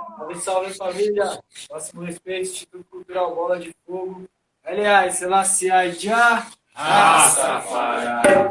Salve, salve família! Máximo respeito, Instituto Cultural Bola de Fogo. Aliás, Selassie já. Rastafari.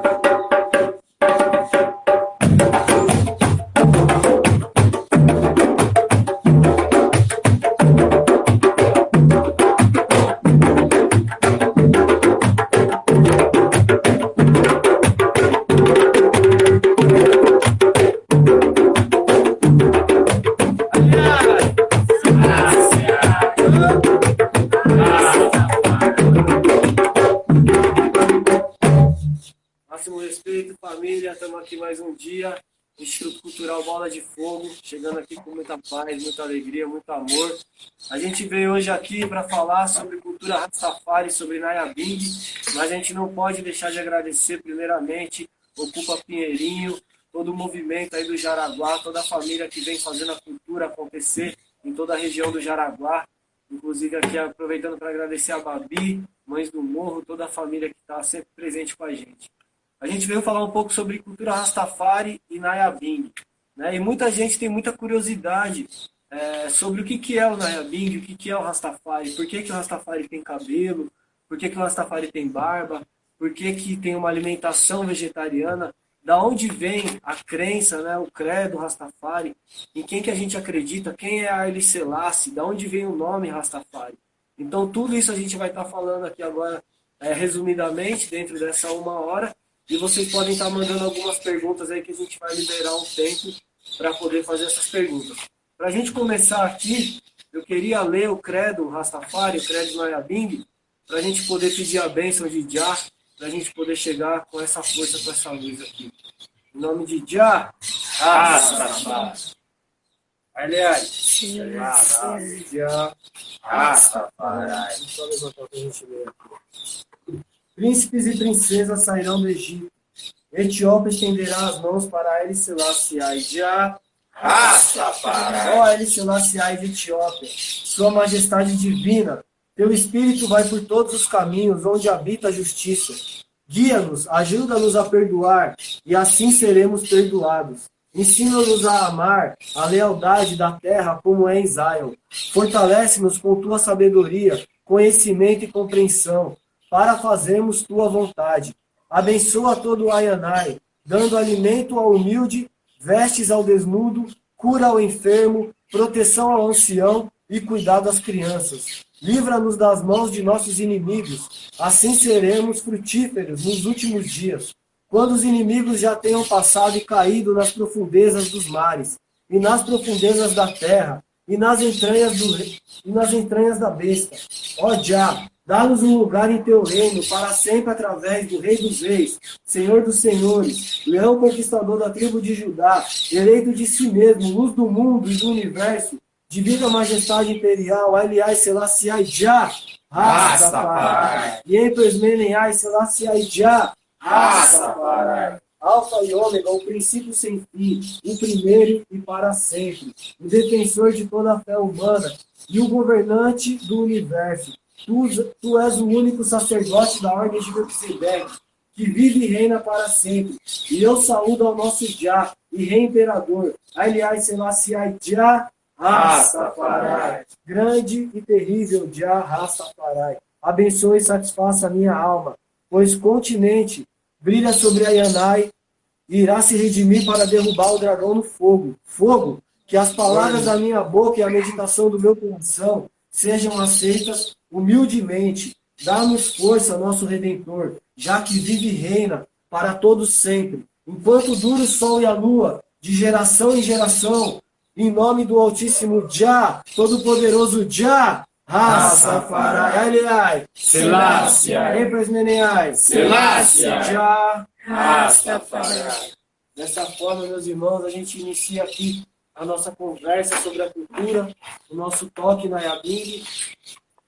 Máximo respeito, família. Estamos aqui mais um dia. Instituto Cultural Bola de Fogo. Chegando aqui com muita paz, muita alegria, muito amor. A gente veio hoje aqui para falar sobre cultura Rastafari, sobre Nayabing. Mas a gente não pode deixar de agradecer, primeiramente, Ocupa Pinheirinho, todo o movimento aí do Jaraguá, toda a família que vem fazendo a cultura acontecer em toda a região do Jaraguá. Inclusive aqui aproveitando para agradecer a Babi, Mães do Morro, toda a família que está sempre presente com a gente. A gente veio falar um pouco sobre cultura Rastafari e Nayabing, né? E muita gente tem muita curiosidade sobre o que é o Nayabing, o que é o Rastafari, por que o Rastafari tem cabelo, por que o Rastafari tem barba, por que tem uma alimentação vegetariana, da onde vem a crença, né, o credo Rastafari, em quem que a gente acredita, quem é Haile Selassie, da onde vem o nome Rastafari. Então tudo isso a gente vai estar falando aqui agora, resumidamente, dentro dessa 1 hora, e vocês podem estar mandando algumas perguntas aí que a gente vai liberar um tempo para poder fazer essas perguntas. Para a gente começar aqui, eu queria ler o credo Rastafari, o credo Nayabing, para a gente poder pedir a bênção de Jah, para a gente poder chegar com essa força, com essa luz aqui. Em nome de Jah, Rastafari. aliás, Jah, Rastafari. só levantar para a gente ler aqui. Príncipes e princesas sairão do Egito. Etiópia estenderá as mãos para Haile Selassie Já. Rastafari. Ó Haile Selassie de Etiópia, Sua Majestade Divina, Teu Espírito vai por todos os caminhos onde habita a justiça. Guia-nos, ajuda-nos a perdoar, e assim seremos perdoados. Ensina-nos a amar a lealdade da terra como é em Zion. Fortalece-nos com Tua sabedoria, conhecimento e compreensão, para fazermos Tua vontade. Abençoa todo o Ayanai, dando alimento ao humilde, vestes ao desnudo, cura ao enfermo, proteção ao ancião e cuidado às crianças. Livra-nos das mãos de nossos inimigos, assim seremos frutíferos nos últimos dias, quando os inimigos já tenham passado e caído nas profundezas dos mares, e nas profundezas da terra, e nas entranhas da besta. Ó Jah, dá-nos um lugar em teu reino, para sempre através do Rei dos Reis, Senhor dos Senhores, leão conquistador da tribo de Judá, eleito de si mesmo, luz do mundo e do universo, divina majestade imperial, aliás, Selassie Já, Rastafari. e em Presmenen, Selassie Já, Rastafari. Alfa e Ômega, o princípio sem fim, o primeiro e para sempre, o defensor de toda a fé humana e o governante do universo. Tu és o único sacerdote da ordem de Melquisedeque, que vive e reina para sempre. E eu saúdo ao nosso Jah e Rei Imperador, aliás, Selassie Já, Rastafari. Grande e terrível Jah, Rastafari. Abençoe e satisfaça a minha alma, pois continente brilha sobre Ayanai e irá se redimir para derrubar o dragão no fogo. Fogo, que as palavras da minha boca e a meditação do meu coração sejam aceitas humildemente. Dá-nos força, nosso Redentor, já que vive e reina para todos sempre. Enquanto dura o sol e a lua, de geração em geração, em nome do Altíssimo Jah, Todo-Poderoso Jah, Rastafari, aliás, Selassie. Empresmeneai, Selassie. Jah, Rastafari. Dessa forma, meus irmãos, a gente inicia aqui a nossa conversa sobre a cultura, o nosso toque na Nayabing.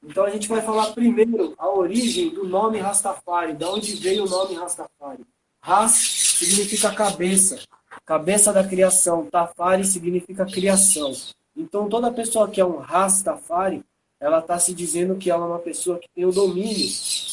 Então a gente vai falar primeiro a origem do nome Rastafari, de onde veio o nome Rastafari. Ras significa cabeça, cabeça da criação. Tafari significa criação. Então toda pessoa que é um Rastafari, ela está se dizendo que ela é uma pessoa que tem o domínio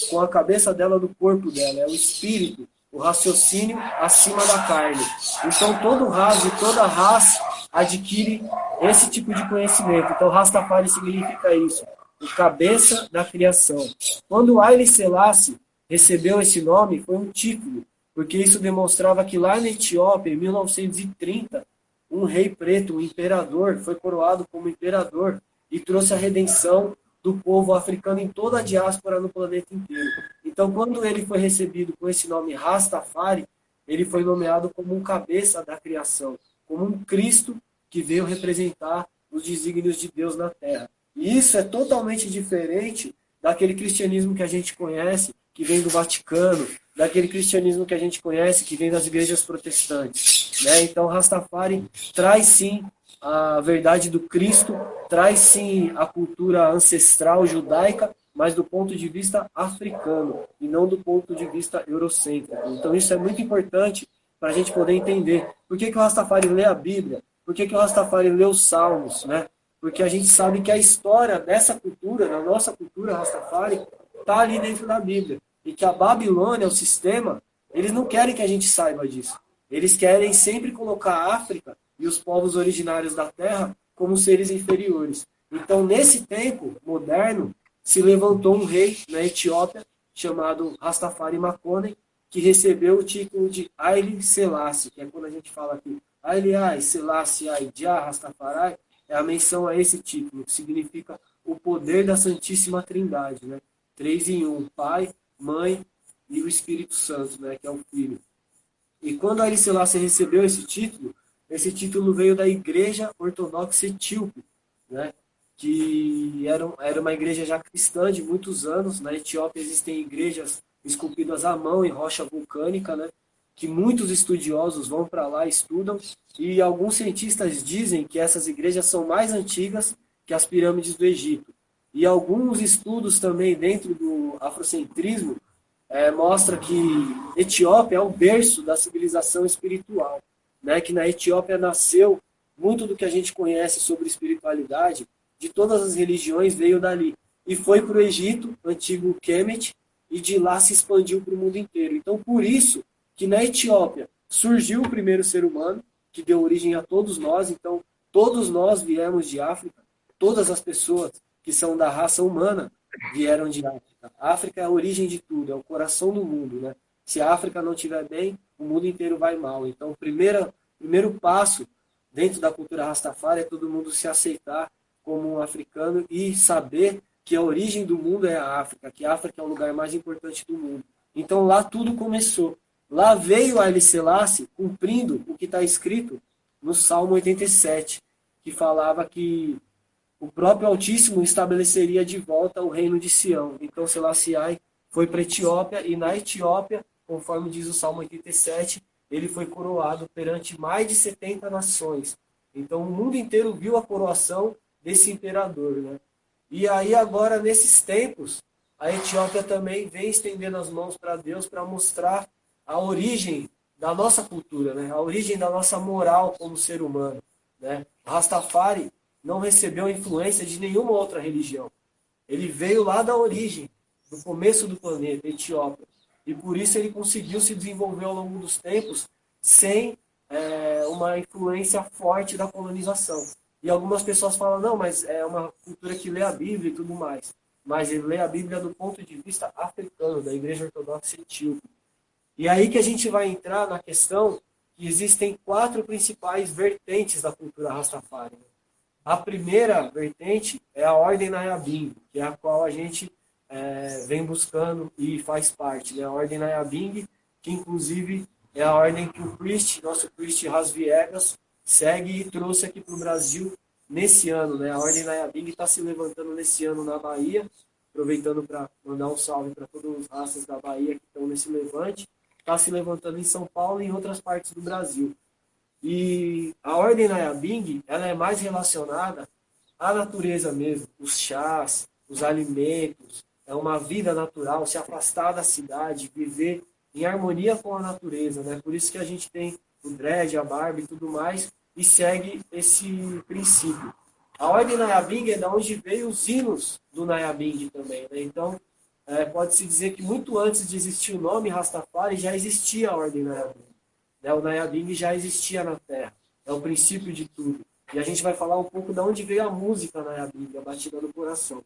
com a cabeça dela do corpo dela, é o espírito, o raciocínio acima da carne. Então todo Ras e toda Ras adquire esse tipo de conhecimento. Então, Rastafari significa isso, o cabeça da criação. Quando Haile Selassie recebeu esse nome, foi um título, porque isso demonstrava que lá na Etiópia, em 1930, um rei preto, um imperador, foi coroado como imperador e trouxe a redenção do povo africano em toda a diáspora no planeta inteiro. Então, quando ele foi recebido com esse nome Rastafari, ele foi nomeado como um cabeça da criação, como um Cristo que veio representar os desígnios de Deus na Terra. E isso é totalmente diferente daquele cristianismo que a gente conhece, que vem do Vaticano, daquele cristianismo que a gente conhece, que vem das igrejas protestantes. Né? Então, Rastafari traz sim a verdade do Cristo, traz sim a cultura ancestral judaica, mas do ponto de vista africano e não do ponto de vista eurocêntrico. Então isso é muito importante para a gente poder entender por que o Rastafari lê a Bíblia, por que o Rastafari lê os Salmos, né? Porque a gente sabe que a história dessa cultura, da nossa cultura Rastafari, está ali dentro da Bíblia. E que a Babilônia, o sistema, eles não querem que a gente saiba disso. Eles querem sempre colocar a África e os povos originários da Terra como seres inferiores. Então, nesse tempo moderno, se levantou um rei na Etiópia, chamado Rastafari Makonnen, que recebeu o título de Haile Selassie, que é quando a gente fala aqui, Haile Selassie Jah Rastafari, é a menção a esse título, que significa o poder da Santíssima Trindade, né? 3 em 1, Pai, Mãe e o Espírito Santo, né? Que é o Filho. E quando Haile Selassie recebeu esse título veio da Igreja Ortodoxa Etíope, né? Que era uma igreja já cristã de muitos anos. Na Etiópia existem igrejas esculpidas à mão em rocha vulcânica, né? Que muitos estudiosos vão para lá e estudam, e alguns cientistas dizem que essas igrejas são mais antigas que as pirâmides do Egito. E alguns estudos também dentro do afrocentrismo mostra que Etiópia é o berço da civilização espiritual, né? Que na Etiópia nasceu muito do que a gente conhece sobre espiritualidade, de todas as religiões veio dali. E foi para o Egito, antigo Kemet, e de lá se expandiu para o mundo inteiro. Então, por isso que na Etiópia surgiu o primeiro ser humano, que deu origem a todos nós. Então, todos nós viemos de África, todas as pessoas que são da raça humana vieram de África. A África é a origem de tudo, é o coração do mundo, né? Se a África não estiver bem, o mundo inteiro vai mal. Então, o primeiro passo dentro da cultura Rastafari é todo mundo se aceitar como um africano e saber que a origem do mundo é a África, que a África é o lugar mais importante do mundo. Então lá tudo começou. Lá veio Haile Selassie cumprindo o que está escrito no Salmo 87, que falava que o próprio Altíssimo estabeleceria de volta o reino de Sião. Então Selassie foi para a Etiópia, e na Etiópia, conforme diz o Salmo 87, ele foi coroado perante mais de 70 nações. Então o mundo inteiro viu a coroação desse imperador, né? E aí agora, nesses tempos, a Etiópia também vem estendendo as mãos para Deus para mostrar a origem da nossa cultura, né? A origem da nossa moral como ser humano, né? Rastafari não recebeu influência de nenhuma outra religião. Ele veio lá da origem, do começo do planeta, Etiópia. E por isso ele conseguiu se desenvolver ao longo dos tempos sem uma influência forte da colonização. E algumas pessoas falam, não, mas é uma cultura que lê a Bíblia e tudo mais. Mas ele lê a Bíblia do ponto de vista africano, da Igreja Ortodoxa Etíope. E aí que a gente vai entrar na questão que existem 4 principais vertentes da cultura Rastafari. A primeira vertente é a Ordem Nayabing, que é a qual a gente vem buscando e faz parte. Né? A Ordem Nayabing, que inclusive é a ordem que o nosso Priest Ras Viegas, segue e trouxe aqui para o Brasil nesse ano. Né? A Ordem Nayabing está se levantando nesse ano na Bahia, aproveitando para mandar um salve para todos os raças da Bahia que estão nesse levante. Está se levantando em São Paulo e em outras partes do Brasil. E a Ordem Nayabing, ela é mais relacionada à natureza mesmo, os chás, os alimentos, é uma vida natural, se afastar da cidade, viver em harmonia com a natureza, né? Por isso que a gente tem o dread, a barba e tudo mais, e segue esse princípio. A Ordem Nayabing é da onde veio os hinos do Nayabing também, né? Então, pode-se dizer que muito antes de existir o nome Rastafari, já existia a Ordem Nayabing. O Nayabing já existia na Terra. é o princípio de tudo. E a gente vai falar um pouco de onde veio a música Nayabing, a batida do coração.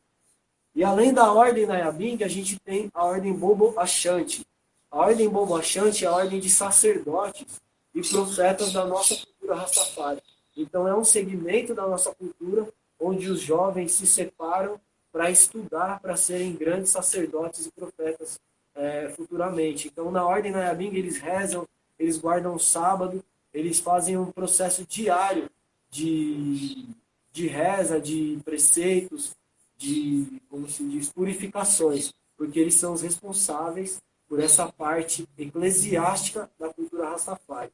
E além da ordem Nayabing, a gente tem a ordem Bobo Achante. A ordem Bobo Achante é a ordem de sacerdotes e profetas da nossa cultura Rastafari. Então é um segmento da nossa cultura onde os jovens se separam para estudar, para serem grandes sacerdotes e profetas futuramente. Então na ordem Nayabing eles rezam, eles guardam o sábado, eles fazem um processo diário de reza, de preceitos, de, como se diz, purificações, porque eles são os responsáveis por essa parte eclesiástica da cultura Rastafari.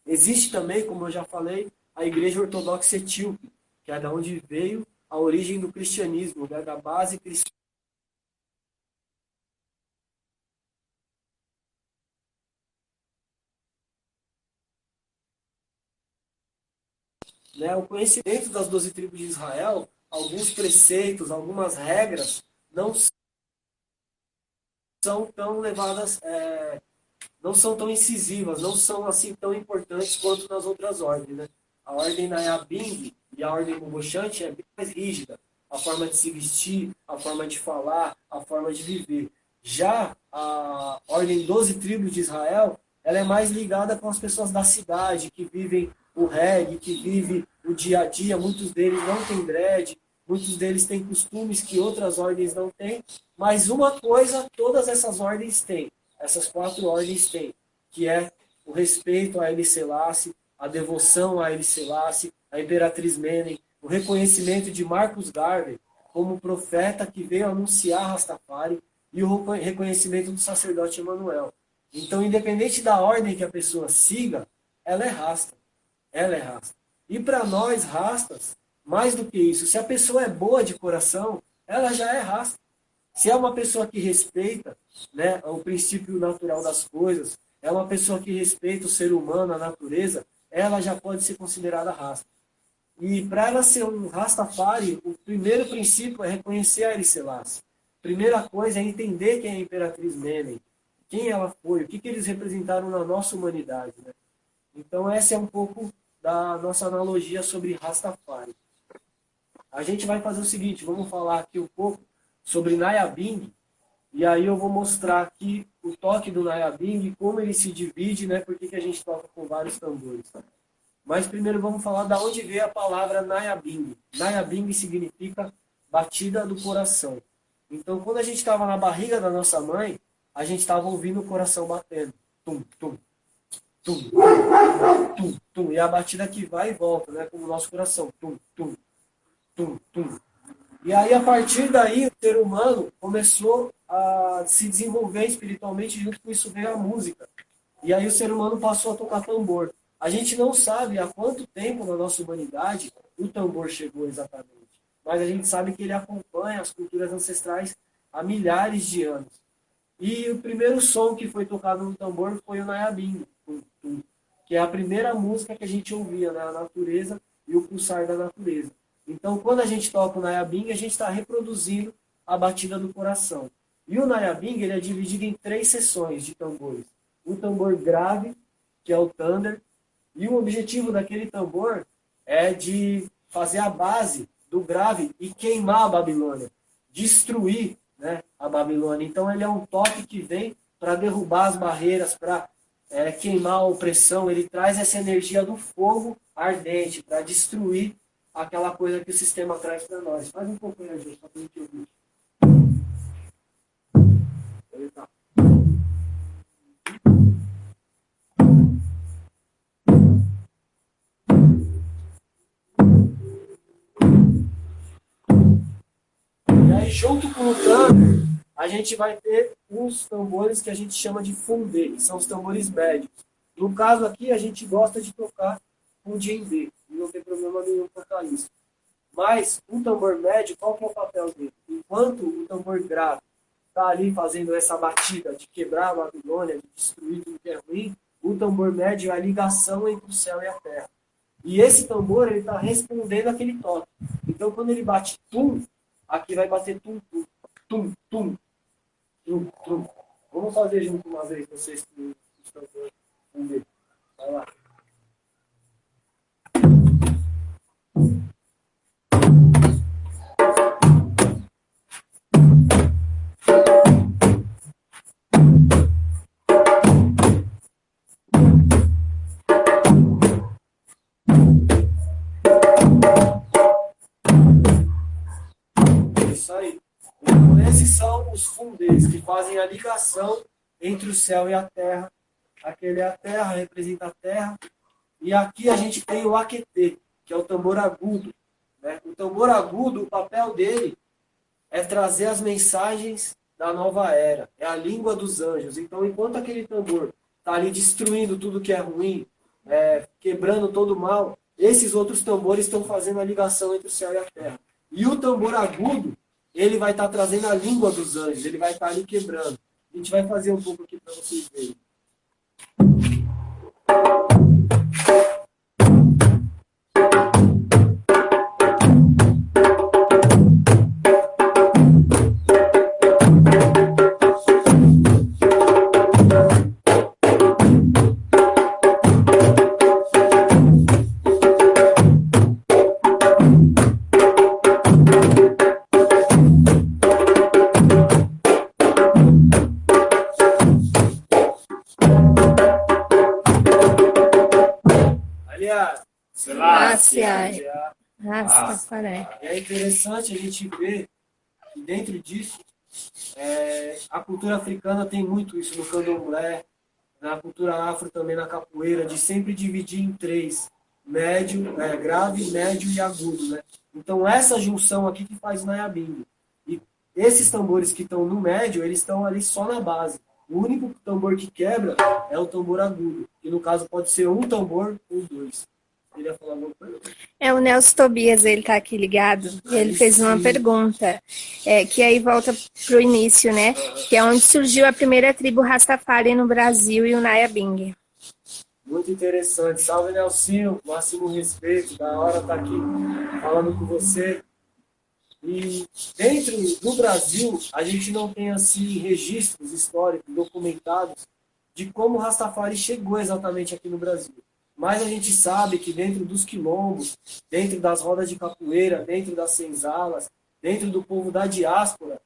Existe também, como eu já falei, a Igreja Ortodoxa Etíope, que é da onde veio a origem do cristianismo, né, da base cristã. Né, o conhecimento das 12 tribos de Israel, alguns preceitos, algumas regras, não são tão levadas, não são tão incisivas, não são assim tão importantes quanto nas outras ordens. Né? A ordem Nayabing e a ordem Mubochante é bem mais rígida. A forma de se vestir, a forma de falar, a forma de viver. Já a ordem 12 tribos de Israel, ela é mais ligada com as pessoas da cidade, que vivem o reggae, que vivem o dia a dia. Muitos deles não têm dread, muitos deles têm costumes que outras ordens não têm. Mas uma coisa todas essas ordens têm, essas 4 ordens têm, que é o respeito a Haile Selassie, a devoção a Haile Selassie, a Imperatriz Menen, o reconhecimento de Marcus Garvey como profeta que veio anunciar Rastafari e o reconhecimento do sacerdote Emanuel. Então, independente da ordem que a pessoa siga, ela é rasta. Ela é rasta. E para nós, rastas, mais do que isso, se a pessoa é boa de coração, ela já é rasta. Se é uma pessoa que respeita, né, o princípio natural das coisas, é uma pessoa que respeita o ser humano, a natureza, ela já pode ser considerada rasta. E para ela ser um Rastafari, o primeiro princípio é reconhecer a Haile Selassie. Primeira coisa é entender quem é a Imperatriz Menen, quem ela foi, o que eles representaram na nossa humanidade. Né? Então essa é um pouco da nossa analogia sobre Rastafari. A gente vai fazer o seguinte, vamos falar aqui um pouco sobre Nayabing, e aí eu vou mostrar aqui o toque do Nayabing, como ele se divide, né? Por que a gente toca com vários tambores. Mas primeiro vamos falar da onde veio a palavra Nayabing. Nayabing significa batida do coração. Então, quando a gente estava na barriga da nossa mãe, a gente estava ouvindo o coração batendo. Tum, tum, tum, tum, tum. E a batida que vai e volta, né? Como o nosso coração. Tum, tum, tum, tum. E aí, a partir daí, o ser humano começou a se desenvolver espiritualmente, junto com isso veio a música. E aí o ser humano passou a tocar tambor. A gente não sabe há quanto tempo na nossa humanidade o tambor chegou exatamente. Mas a gente sabe que ele acompanha as culturas ancestrais há milhares de anos. E o primeiro som que foi tocado no tambor foi o Nayabing, que é a primeira música que a gente ouvia, né? A natureza e o pulsar da natureza. Então, quando a gente toca o Nayabing, a gente está reproduzindo a batida do coração. E o Nayabing ele é dividido em 3 seções de tambores. O tambor grave, que é o thunder, e o objetivo daquele tambor é de fazer a base do grave e queimar a Babilônia, destruir, né, a Babilônia. Então ele é um toque que vem para derrubar as barreiras, para queimar a opressão. Ele traz essa energia do fogo ardente para destruir aquela coisa que o sistema traz para nós. Faz um pouco aí, gente, para a gente ouvir. Eita. E aí, junto com o thunder, a gente vai ter uns tambores que a gente chama de fundê, que são os tambores médios. No caso aqui, a gente gosta de tocar com djembe, e não tem problema nenhum tocar isso. Mas o tambor médio, qual que é o papel dele? Enquanto o tambor grave está ali fazendo essa batida de quebrar a Babilônia, de destruir tudo que é ruim, o tambor médio é a ligação entre o céu e a terra. E esse tambor ele está respondendo aquele toque. Então, quando ele bate tum, aqui vai bater tum, tum, tum, tum, tum, tum. Vamos fazer junto uma vez, vocês que estão com ele. Vai lá. Isso aí. Então, esses são os fundês que fazem a ligação entre o céu e a terra. Aquele é a terra, representa a terra. E aqui a gente tem o aquetê, que é o tambor agudo. Né? O tambor agudo, o papel dele é trazer as mensagens da nova era. É a língua dos anjos. Então, enquanto aquele tambor está ali destruindo tudo que é ruim, quebrando todo o mal, esses outros tambores estão fazendo a ligação entre o céu e a terra. E o tambor agudo, ele vai estar trazendo a língua dos anjos, ele vai estar ali quebrando. A gente vai fazer um pouco aqui para vocês verem. Selassie. Rastafari. É interessante a gente ver que dentro disso, a cultura africana tem muito isso no candomblé, na cultura afro também, na capoeira, de sempre dividir em três, médio, grave, médio e agudo. Né? Então essa junção aqui que faz o Nayabingo. E esses tambores que estão no médio, eles estão ali só na base. O único tambor que quebra é o tambor agudo, que no caso pode ser um tambor ou dois. Ele ia falar alguma coisa? O Nelson Tobias, ele tá aqui ligado, e ele fez uma pergunta, que aí volta pro início, né? Que é onde surgiu a primeira tribo Rastafari no Brasil e o Nayabing. Muito interessante. Salve, Nelsinho. Máximo respeito. Da hora estar aqui falando com você. E dentro do Brasil, a gente não tem assim registros históricos documentados de como o Rastafari chegou exatamente aqui no Brasil. Mas a gente sabe que dentro dos quilombos, dentro das rodas de capoeira, dentro das senzalas, dentro do povo da diáspora,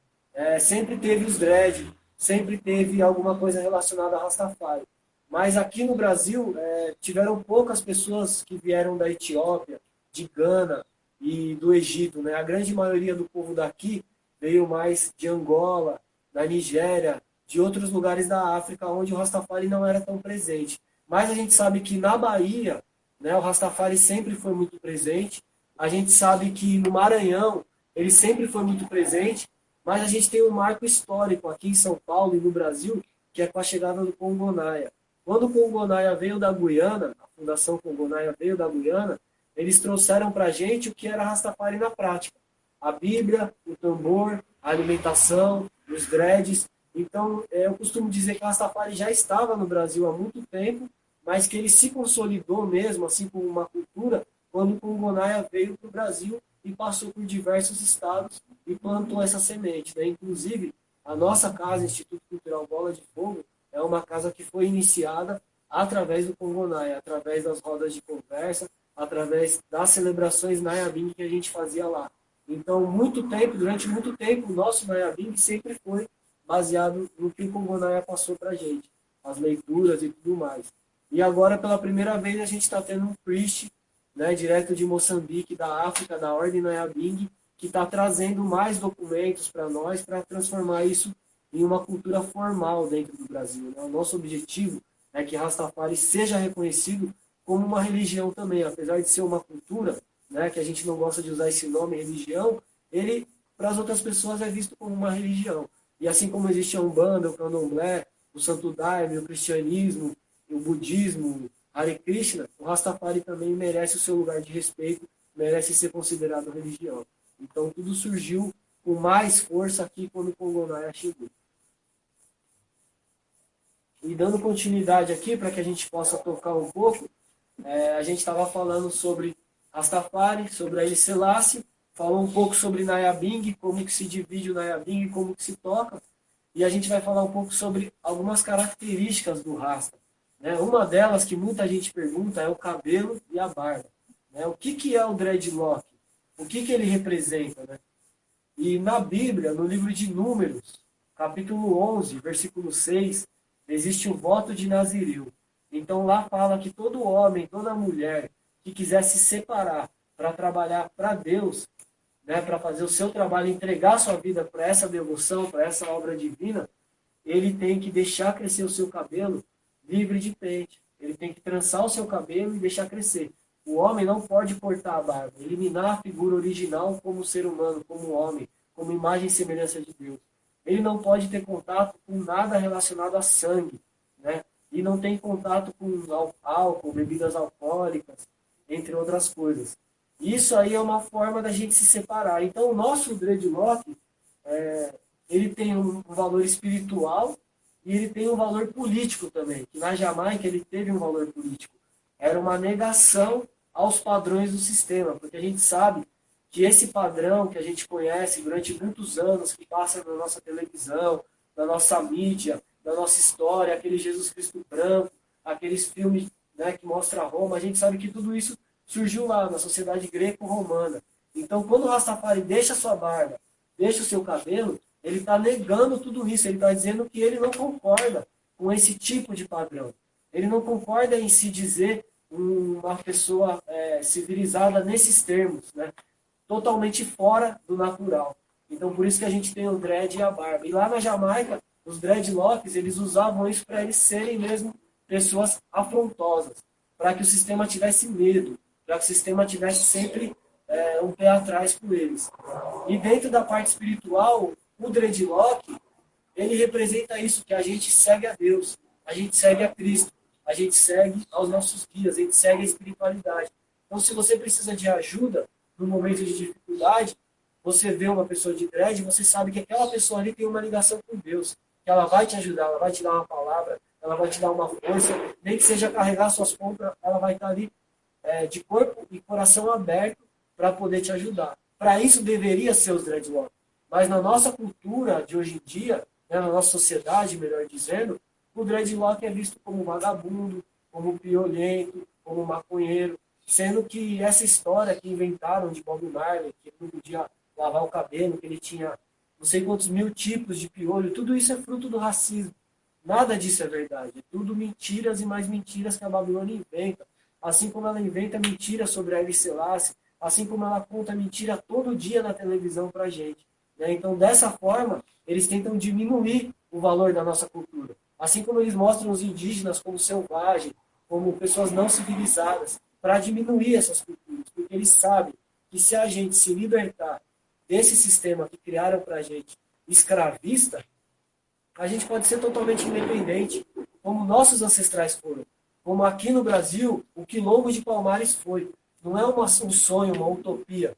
sempre teve os dread, sempre teve alguma coisa relacionada a Rastafari. Mas aqui no Brasil, tiveram poucas pessoas que vieram da Etiópia, de Gana e do Egito. Né? A grande maioria do povo daqui veio mais de Angola, da Nigéria, de outros lugares da África, onde o Rastafari não era tão presente. Mas a gente sabe que na Bahia, né, o Rastafari sempre foi muito presente. A gente sabe que no Maranhão, ele sempre foi muito presente. Mas a gente tem um marco histórico aqui em São Paulo e no Brasil, que é com a chegada do Congonaia. Quando o Congonaia veio da Guiana, a Fundação Congonaia veio da Guiana, eles trouxeram para a gente o que era Rastafari na prática. A Bíblia, o tambor, a alimentação, os dreads. Então, eu costumo dizer que o Rastafari já estava no Brasil há muito tempo, mas que ele se consolidou mesmo, assim como uma cultura, quando o Congonaia veio para o Brasil e passou por diversos estados e plantou essa semente. Né? Inclusive, a nossa casa, Instituto Cultural Bola de Fogo, é uma casa que foi iniciada através do Congonaia, através das rodas de conversa, através das celebrações Nayabing que a gente fazia lá. Então, durante muito tempo, o nosso Nayabing sempre foi baseado no que o Congonaia passou para a gente, as leituras e tudo mais. E agora, pela primeira vez, a gente está tendo um priest, né, direto de Moçambique, da África, da Ordem Nayabing, que está trazendo mais documentos para nós, para transformar isso em uma cultura formal dentro do Brasil. Né? O nosso objetivo é que Rastafari seja reconhecido como uma religião também, apesar de ser uma cultura, né, que a gente não gosta de usar esse nome, religião, ele, para as outras pessoas, é visto como uma religião. E assim como existe a Umbanda, o Candomblé, o Santo Daime, o cristianismo, o budismo, Hare Krishna, o Rastafari também merece o seu lugar de respeito, merece ser considerado religião. Então tudo surgiu com mais força aqui quando o Congonaia chegou. E dando continuidade aqui, para que a gente possa tocar um pouco, a gente estava falando sobre Rastafari, sobre a Selassie, falou um pouco sobre Nayabing, como que se divide o Nayabing, como que se toca, e a gente vai falar um pouco sobre algumas características do Rasta. Né? Uma delas que muita gente pergunta é o cabelo e a barba. né? O que é o dreadlock? O que ele representa, né? E na Bíblia, no livro de Números, capítulo 11, versículo 6, existe o voto de Nazireu. Então lá fala que todo homem, toda mulher que quiser se separar para trabalhar para Deus, né, para fazer o seu trabalho, entregar sua vida para essa devoção, para essa obra divina, ele tem que deixar crescer o seu cabelo livre de pente. Ele tem que trançar o seu cabelo e deixar crescer. O homem não pode cortar a barba, eliminar a figura original como ser humano, como homem, como imagem e semelhança de Deus. Ele não pode ter contato com nada relacionado a sangue, né? E não tem contato com álcool, bebidas alcoólicas, entre outras coisas. Isso aí é uma forma da gente se separar. Então, o nosso dreadlock, ele tem um valor espiritual e ele tem um valor político também. Que na Jamaica ele teve um valor político. Era uma negação aos padrões do sistema, porque a gente sabe que esse padrão que a gente conhece durante muitos anos, que passa na nossa televisão, na nossa mídia, na nossa história, aquele Jesus Cristo branco, aqueles filmes, né, que mostram Roma, a gente sabe que tudo isso surgiu lá na sociedade greco-romana. Então, quando o Rastafari deixa a sua barba, deixa o seu cabelo, ele está negando tudo isso, ele está dizendo que ele não concorda com esse tipo de padrão. Ele não concorda em se dizer uma pessoa civilizada nesses termos, né? Totalmente fora do natural. Então, por isso que a gente tem o dread e a barba. E lá na Jamaica, os dreadlocks, eles usavam isso para eles serem mesmo pessoas afrontosas, para que o sistema tivesse medo, para que o sistema tivesse sempre um pé atrás com eles. E dentro da parte espiritual, o dreadlock, ele representa isso, que a gente segue a Deus, a gente segue a Cristo, a gente segue aos nossos guias, a gente segue a espiritualidade. Então, se você precisa de ajuda no momento de dificuldade, você vê uma pessoa de dread, você sabe que aquela pessoa ali tem uma ligação com Deus, que ela vai te ajudar, ela vai te dar uma palavra, ela vai te dar uma força, nem que seja carregar suas compras, ela vai estar ali de corpo e coração aberto para poder te ajudar. Para isso deveria ser os dreadlocks. Mas na nossa cultura de hoje em dia, né, na nossa sociedade, melhor dizendo, o dreadlock é visto como vagabundo, como piolento, como maconheiro, sendo que essa história que inventaram de Bob Marley, que ele não podia lavar o cabelo, que ele tinha não sei quantos mil tipos de piolho, tudo isso é fruto do racismo. Nada disso é verdade. É tudo mentiras e mais mentiras que a Babilônia inventa. Assim como ela inventa mentiras sobre a Haile Selassie, assim como ela conta mentira todo dia na televisão pra gente. Né? Então, dessa forma, eles tentam diminuir o valor da nossa cultura. Assim como eles mostram os indígenas como selvagens, como pessoas não civilizadas, para diminuir essas culturas. Porque eles sabem que se a gente se libertar desse sistema que criaram para a gente escravista, a gente pode ser totalmente independente, como nossos ancestrais foram. Como aqui no Brasil, o Quilombo de Palmares foi. Não é um sonho, uma utopia.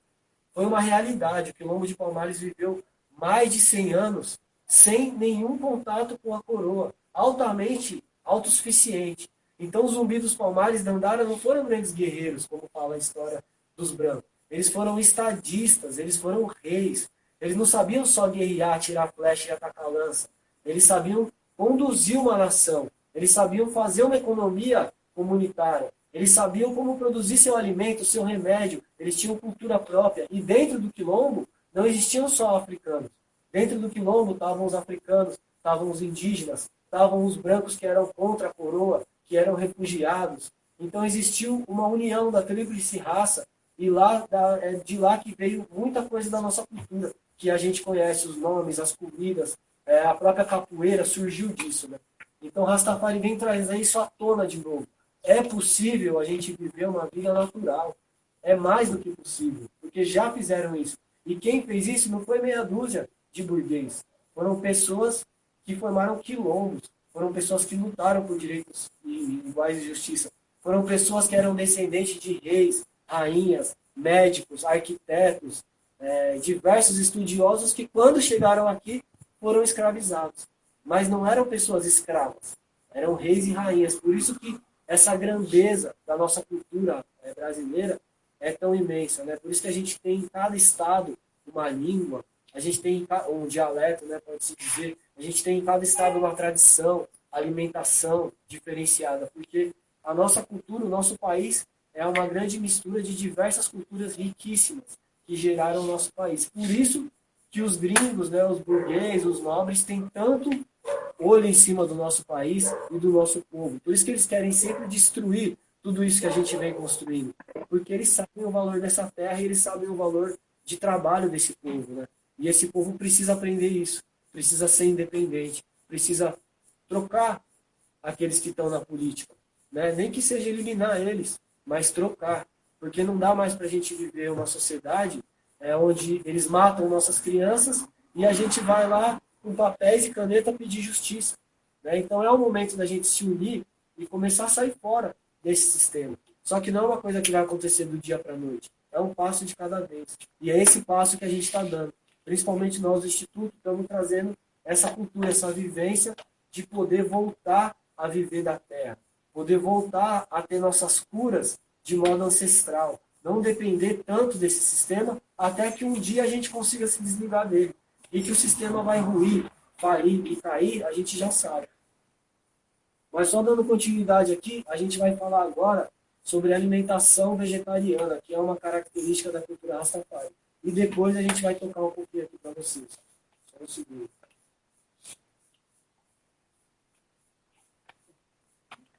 Foi uma realidade. O Quilombo de Palmares viveu mais de 100 anos sem nenhum contato com a coroa. Altamente autossuficiente. Então, os Zumbi dos Palmares da Andara não foram grandes guerreiros, como fala a história dos brancos. Eles foram estadistas, eles foram reis. Eles não sabiam só guerrear, tirar flecha e atacar lança. Eles sabiam conduzir uma nação. Eles sabiam fazer uma economia comunitária. Eles sabiam como produzir seu alimento, seu remédio. Eles tinham cultura própria. E dentro do Quilombo não existiam só africanos. Dentro do Quilombo estavam os africanos, estavam os indígenas, estavam os brancos que eram contra a coroa, que eram refugiados. Então existiu uma união da tríplice raça e de lá que veio muita coisa da nossa cultura, que a gente conhece, os nomes, as comidas, a própria capoeira surgiu disso. Né? Então Rastafari vem trazer isso à tona de novo. É possível a gente viver uma vida natural. É mais do que possível, porque já fizeram isso. E quem fez isso não foi meia dúzia de burguês. Foram pessoas que formaram quilombos, foram pessoas que lutaram por direitos iguais e justiça. Foram pessoas que eram descendentes de reis, rainhas, médicos, arquitetos, diversos estudiosos que, quando chegaram aqui, foram escravizados. Mas não eram pessoas escravas, eram reis e rainhas. Por isso que essa grandeza da nossa cultura brasileira é tão imensa. Né? Por isso que a gente tem em cada estado uma língua, a gente tem um dialeto, né, pode-se dizer, a gente tem em cada estado uma tradição, alimentação diferenciada, porque a nossa cultura, o nosso país, é uma grande mistura de diversas culturas riquíssimas que geraram o nosso país. Por isso que os gringos, né, os burgueses, os nobres, têm tanto olho em cima do nosso país e do nosso povo. Por isso que eles querem sempre destruir tudo isso que a gente vem construindo. Porque eles sabem o valor dessa terra e eles sabem o valor de trabalho desse povo, né? E esse povo precisa aprender isso, precisa ser independente, precisa trocar aqueles que estão na política, né? Nem que seja eliminar eles, mas trocar, porque não dá mais para a gente viver uma sociedade onde eles matam nossas crianças e a gente vai lá com papéis e caneta pedir justiça, né? Então é o momento da gente se unir e começar a sair fora desse sistema. Só que não é uma coisa que vai acontecer do dia para a noite, é um passo de cada vez. E é esse passo que a gente está dando. Principalmente nós do Instituto estamos trazendo essa cultura, essa vivência de poder voltar a viver da terra, poder voltar a ter nossas curas de modo ancestral, não depender tanto desse sistema, até que um dia a gente consiga se desligar dele. E que o sistema vai ruir, falir e cair, a gente já sabe. Mas só dando continuidade aqui, a gente vai falar agora sobre alimentação vegetariana, que é uma característica da cultura Rastafari. E depois a gente vai tocar um pouquinho aqui para vocês. Só um segundo.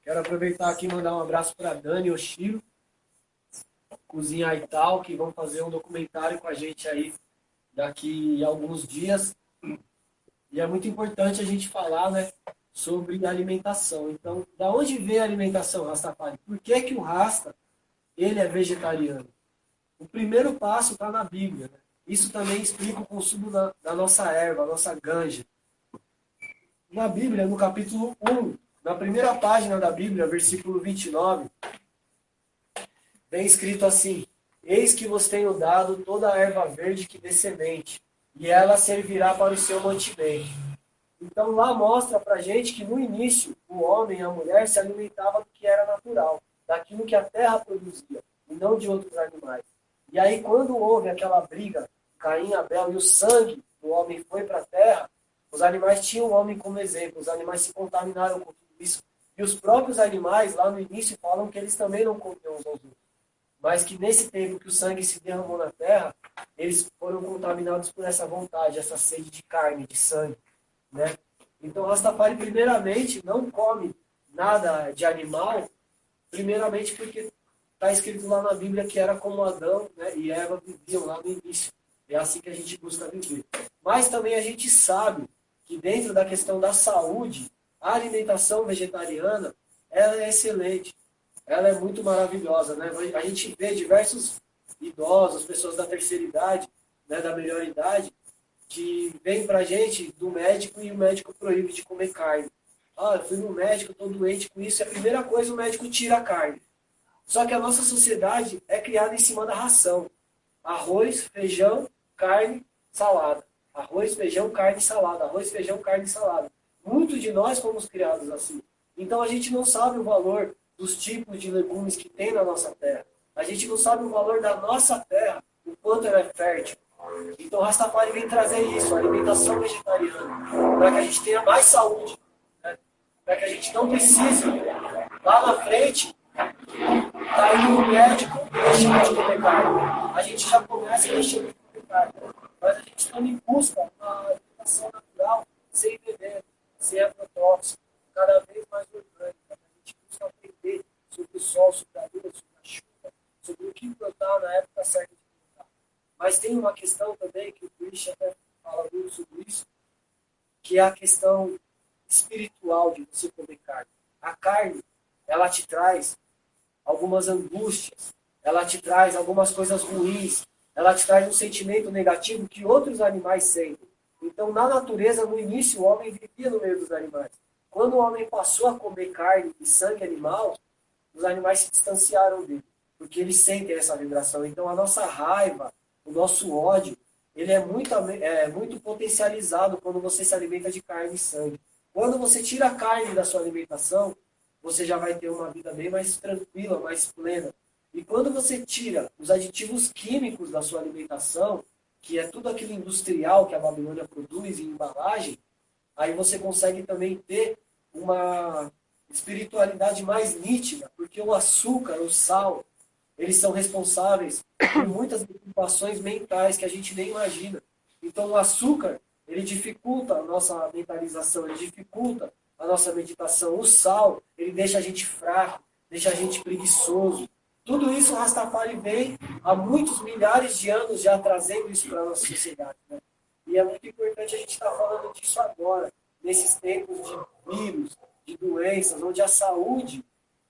Quero aproveitar aqui e mandar um abraço para Dani Oshiro, Cozinha e Tal, que vão fazer um documentário com a gente aí daqui a alguns dias. E é muito importante a gente falar, né, sobre alimentação. Então, da onde vem a alimentação Rastafari? Por que que o Rasta ele é vegetariano? O primeiro passo está na Bíblia, né? Isso também explica o consumo da nossa erva, a nossa ganja. Na Bíblia, no capítulo 1, na primeira página da Bíblia, versículo 29, vem escrito assim: Eis que vos tenho dado toda a erva verde que dê semente, e ela servirá para o seu mantimento. Então lá mostra pra gente que no início o homem e a mulher se alimentavam do que era natural, daquilo que a terra produzia, e não de outros animais. E aí quando houve aquela briga, Caim e Abel, e o sangue do homem foi para a terra, os animais tinham o homem como exemplo, os animais se contaminaram com tudo isso. E os próprios animais, lá no início, falam que eles também não comiam uns aos outros. Mas que nesse tempo que o sangue se derramou na terra, eles foram contaminados por essa vontade, essa sede de carne, de sangue, né? Então, Rastafari, primeiramente, não come nada de animal, primeiramente porque está escrito lá na Bíblia que era como Adão, né, e Eva viviam lá no início. É assim que a gente busca viver. Mas também a gente sabe que dentro da questão da saúde, a alimentação vegetariana, ela é excelente. Ela é muito maravilhosa, né? A gente vê diversos idosos, pessoas da terceira idade, né, da melhor idade, que vem pra gente do médico e o médico proíbe de comer carne. Ah, eu fui no médico, estou doente com isso. E a primeira coisa, o médico tira a carne. Só que a nossa sociedade é criada em cima da ração. Arroz, feijão, carne, salada. Arroz, feijão, carne, salada. Arroz, feijão, carne, salada. Muitos de nós fomos criados assim. Então a gente não sabe o valor dos tipos de legumes que tem na nossa terra. A gente não sabe o valor da nossa terra, o quanto ela é fértil. Então Rastafari vem trazer isso, a alimentação vegetariana, para que a gente tenha mais saúde, né? Para que a gente não precise, lá na frente, tá indo no médico e deixando de comer carne. A gente já começa deixando de comer carne. Mas a gente está em busca de uma alimentação natural, sem veneno, sem agrotóxico, cada vez mais orgânica. A gente busca aprender sobre o sol, sobre a lua, sobre a chuva, sobre o que plantar na época certa de plantar. Mas tem uma questão também, que o Christian até fala muito sobre isso, que é a questão espiritual de você comer carne. A carne, ela te traz algumas angústias, ela te traz algumas coisas ruins, ela te traz um sentimento negativo que outros animais sentem. Então, na natureza, no início, o homem vivia no meio dos animais. Quando o homem passou a comer carne e sangue animal, os animais se distanciaram dele, porque eles sentem essa vibração. Então, a nossa raiva, o nosso ódio, ele é muito potencializado quando você se alimenta de carne e sangue. Quando você tira a carne da sua alimentação, você já vai ter uma vida bem mais tranquila, mais plena. E quando você tira os aditivos químicos da sua alimentação, que é tudo aquilo industrial que a Babilônia produz em embalagem, aí você consegue também ter uma espiritualidade mais nítida, porque o açúcar, o sal, eles são responsáveis por muitas preocupações mentais que a gente nem imagina. Então, o açúcar, ele dificulta a nossa mentalização, ele dificulta a nossa meditação. O sal, ele deixa a gente fraco, deixa a gente preguiçoso. Tudo isso o Rastafari vem há muitos milhares de anos já trazendo isso para a nossa sociedade, né? E é muito importante a gente estar falando disso agora, nesses tempos de vírus, de doenças, onde a saúde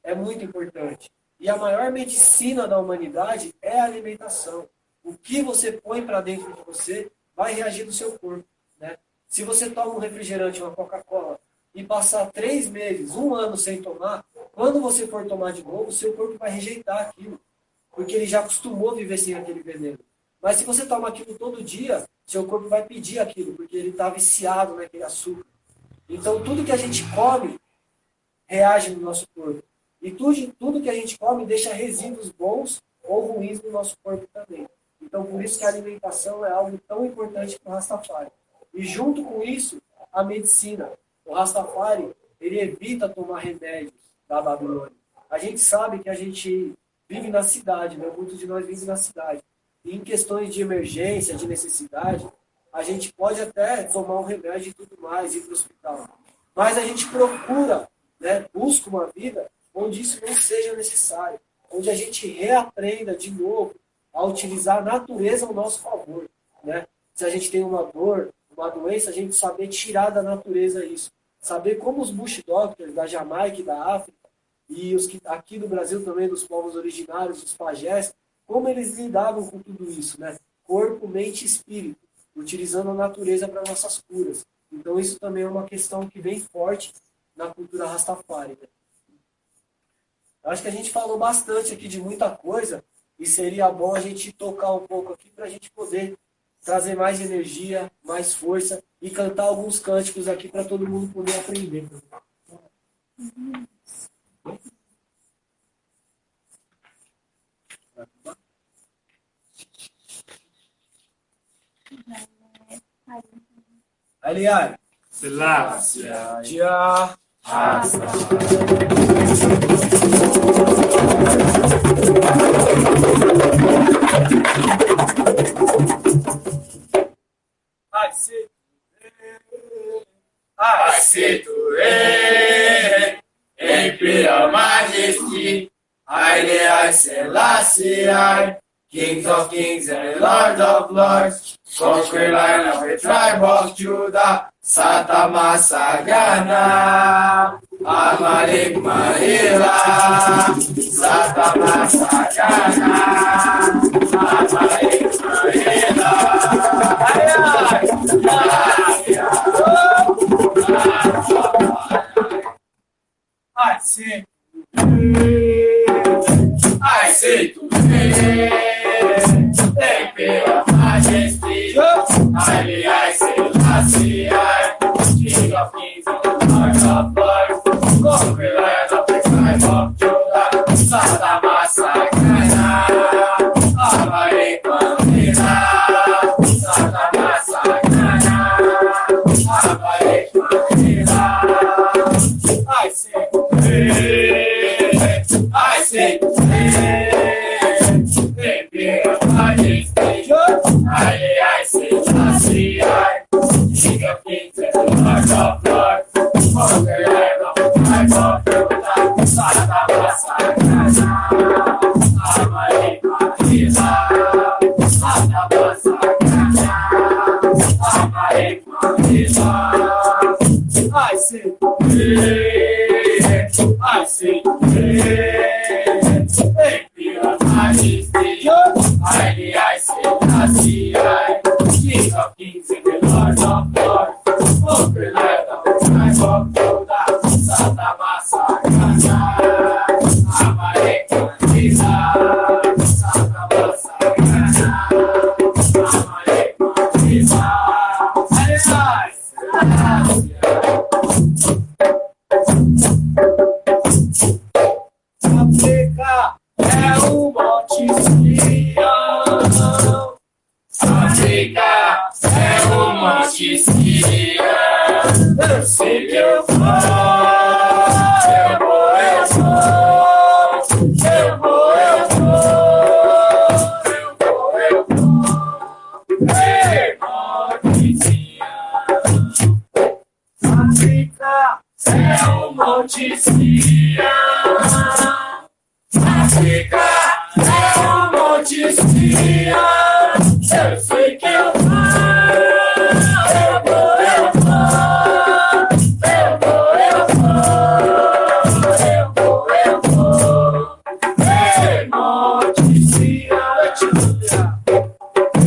é muito importante. E a maior medicina da humanidade é a alimentação. O que você põe para dentro de você vai reagir no seu corpo, né? Se você toma um refrigerante, uma Coca-Cola, e passar 3 meses, 1 ano sem tomar, quando você for tomar de novo, o seu corpo vai rejeitar aquilo, porque ele já acostumou viver sem aquele veneno. Mas se você toma aquilo todo dia, seu corpo vai pedir aquilo, porque ele está viciado naquele açúcar. Então, tudo que a gente come reage no nosso corpo. E tudo que a gente come deixa resíduos bons ou ruins no nosso corpo também. Então, por isso que a alimentação é algo tão importante para o Rastafari. E junto com isso, a medicina. O Rastafari, ele evita tomar remédios da Babilônia. A gente sabe que a gente vive na cidade, né? Muitos de nós vivem na cidade. E em questões de emergência, de necessidade, a gente pode até tomar um remédio e tudo mais, ir para o hospital. Mas a gente procura, né, busca uma vida onde isso não seja necessário. Onde a gente reaprenda de novo a utilizar a natureza ao nosso favor, né? Se a gente tem uma dor, uma doença, a gente saber tirar da natureza isso. Saber como os bush doctors da Jamaica e da África, e os que aqui no Brasil também, dos povos originários, os pajés, como eles lidavam com tudo isso, né? Corpo, mente e espírito, utilizando a natureza para nossas curas. Então isso também é uma questão que vem forte na cultura Rastafari, né? Eu acho que a gente falou bastante aqui de muita coisa, e seria bom a gente tocar um pouco aqui para a gente poder trazer mais energia, mais força e cantar alguns cânticos aqui para todo mundo poder aprender. Aliás, Selassie, já Aceito Imperial Majesty, Haile Selassie, King of Kings and Lord of Lords, conquer line of the tribe of Judah, Satama Sagana, Amalik Mahila, Satama Sagana, Amalik Aceito Imperial Majesty, Haile Selassie, King of Kings and Lord of Lords, conquer land of the tribe of Judah, Satama Sagana, Amalik Mahila, Satama Sagana, Amalik Mahila. I say, Imperial Majesty, I say, Selassie, King of Kings and Lord of Lords, conquer land of the tribe of Judah, Satama Sagana, Amalik Mahila, Satama Sagana, Amalik Mahila. I say, Imperial Majesty, I say, Selassie, King of Kings and the Lord of Lords, conquer land of the tribe of Judah, Satama Sagana, Amalik Mahila, Satama Sagana, Amalik Mahila. África é um monte Sião. África é um monte Sião. Eu sei que eu vou, eu vou, eu vou, eu vou, eu vou. é o Monte Sião. África é o Monte Sião. Eu sei que eu vou.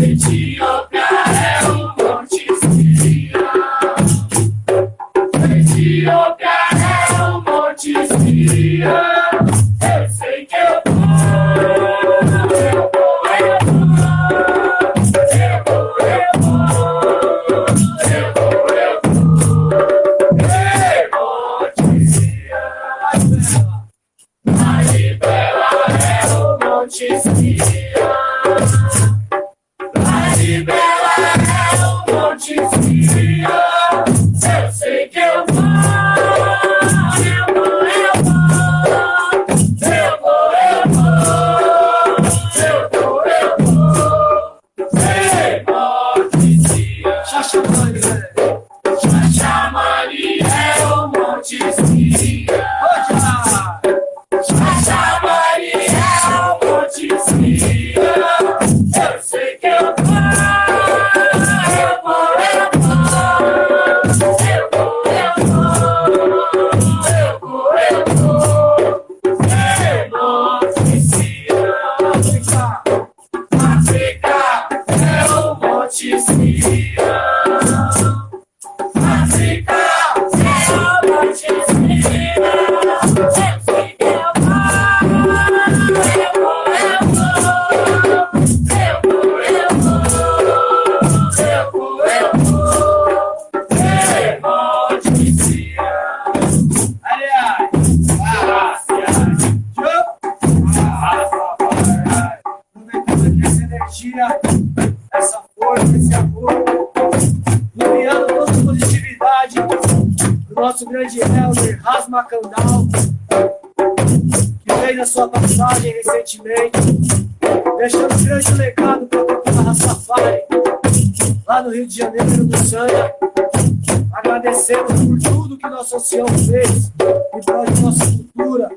Etiópia é o Monte Sião. Etiópia é o Monte Sião. Eu sei que eu vou, eu vou, eu vou, eu vou, eu vou, eu vou, eu vou. Ei, Monte Sião. Laribela é o Monte Sião. Laribela é o Monte Sião. Eu sei que eu vou, eu vou, eu vou, eu vou, eu vou, eu vou. Ei, Monte Sião. Xaxamani é o Monte Sião. Xaxamani é o Monte Sião. Eu sei que eu vou, eu vou, eu vou, eu vou, eu vou, eu vou. Ei, Monte Sião. África é o Monte Sião. África é o Monte Sião. Eu sei que eu vou, eu vou, eu vou. Essa força, esse amor, enviando toda a positividade do nosso grande Helder Rasma Kandal, que fez a sua passagem recentemente, deixando um grande legado para a cultura Rastafari, lá no Rio de Janeiro, no Sânia. Agradecemos por tudo que nosso ancião fez em prol de nossa cultura.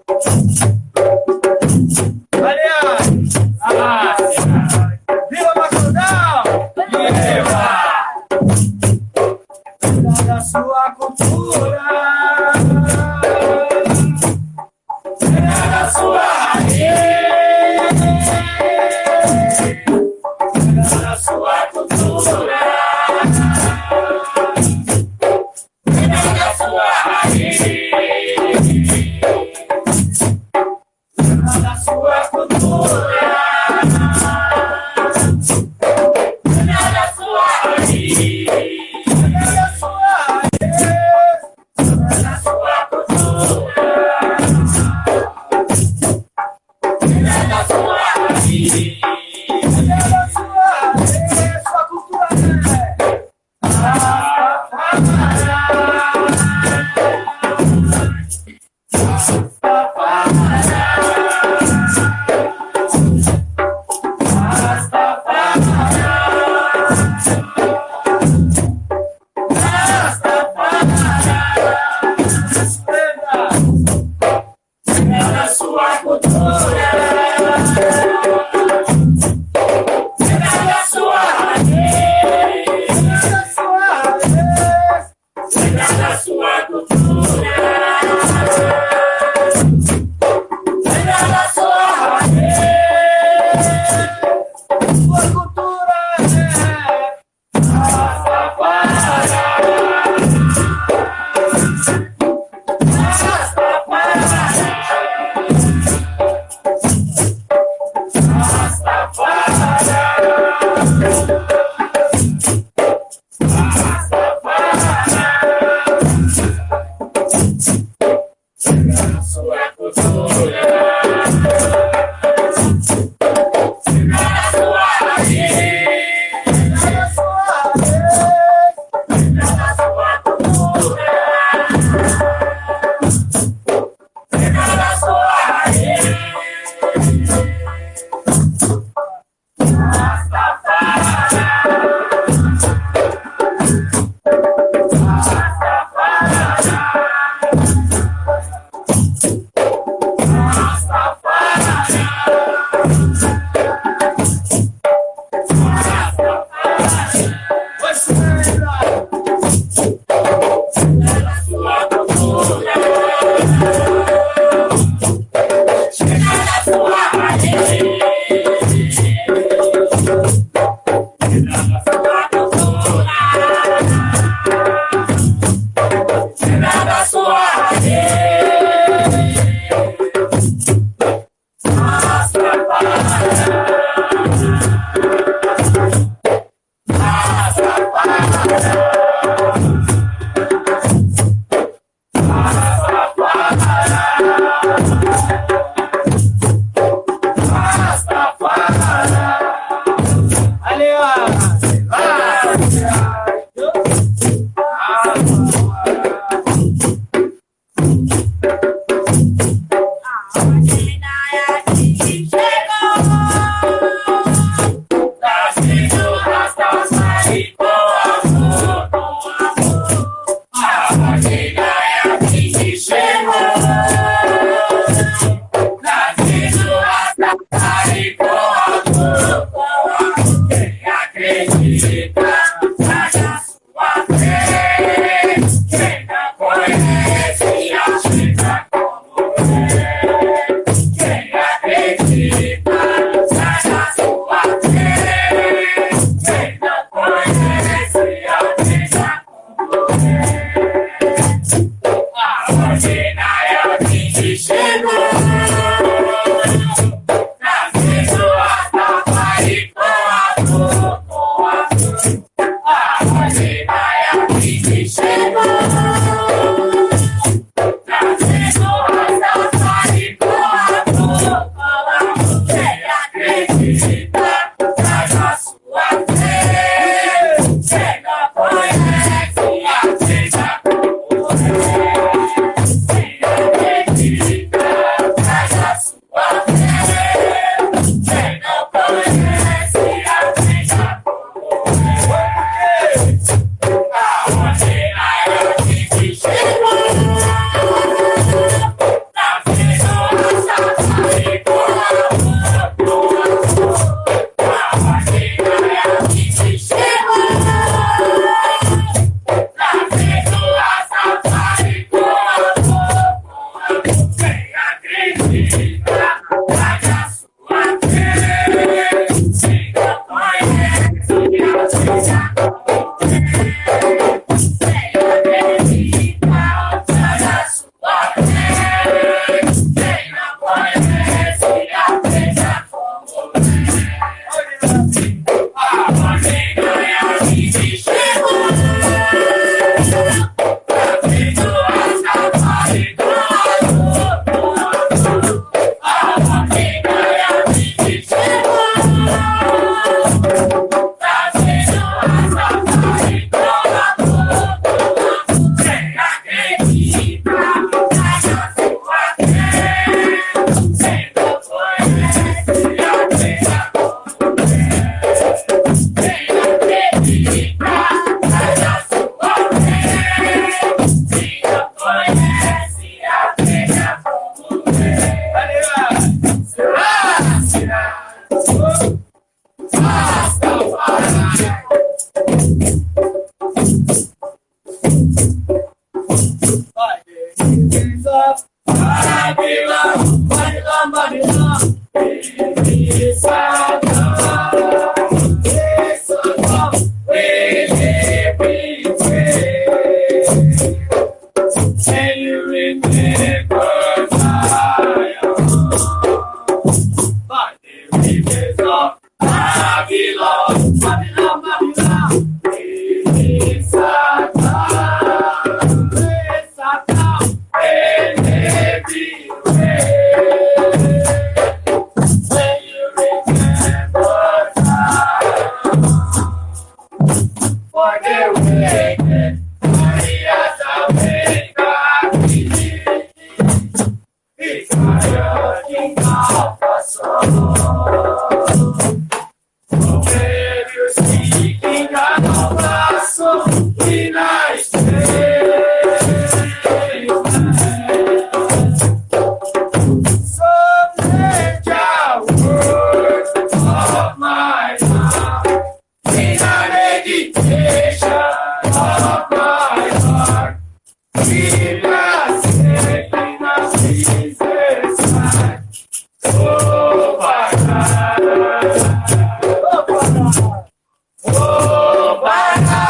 Aliás, viva Macandal! Viva! Cuida da sua cultura, cuida da sua raiz, cuida da sua cultura, cuida da sua raiz. acredita, traz a sua fé. Quem não conhece, aceita como é. Quem acredita, traz a sua fé. Quem não conhece, aceita como é. A ordinária que chegou, trazendo a tapa e com a dor, com a dor. A ordinária que chegou, trazendo a tapa e com a dor, com a dor. Quem acredita, traz a sua fé. Quem não conhece, aceita como é. Quem acredita, traz a sua fé. Quem não conhece, aceita como é. A ordinária que chegou, trazendo a tapa e com a dor, com a dor. A ordinária que chegou, trazendo a tapa e com a dor, com a dor. Quem acredita, traz a sua fé. Quem não conhece, aceita como é. Quem acredita, traz a sua fé. Quem não conhece, aceita como é. A ordinária que chegou, trazendo a tapa e com a dor, com a dor. A ordinária que chegou, trazendo a tapa e com a dor, com a dor. Quem acredita, traz a sua fé. Quem não conhece, aceita como é. Quem acredita, traz a sua fé. Quem não conhece, aceita como é. Será, será. Rastafari. Babylon, Babylon, Babylon. It's a dawn. It's a dawn. We live, we pray. Can you remember Zion? By the rivers of Babylon, Babylon, Babylon. It's a dawn. It's a dawn. And everywhere. Can you remember Zion? For the wicked, warriors awake, Israel, King of the soul. Where you see King of the soul, in I stay. So let your word of my mouth in a meditation of my heart. Be blessed in a Jesus' name. Oh, Baba. Oh, Baba. Oh, Baba.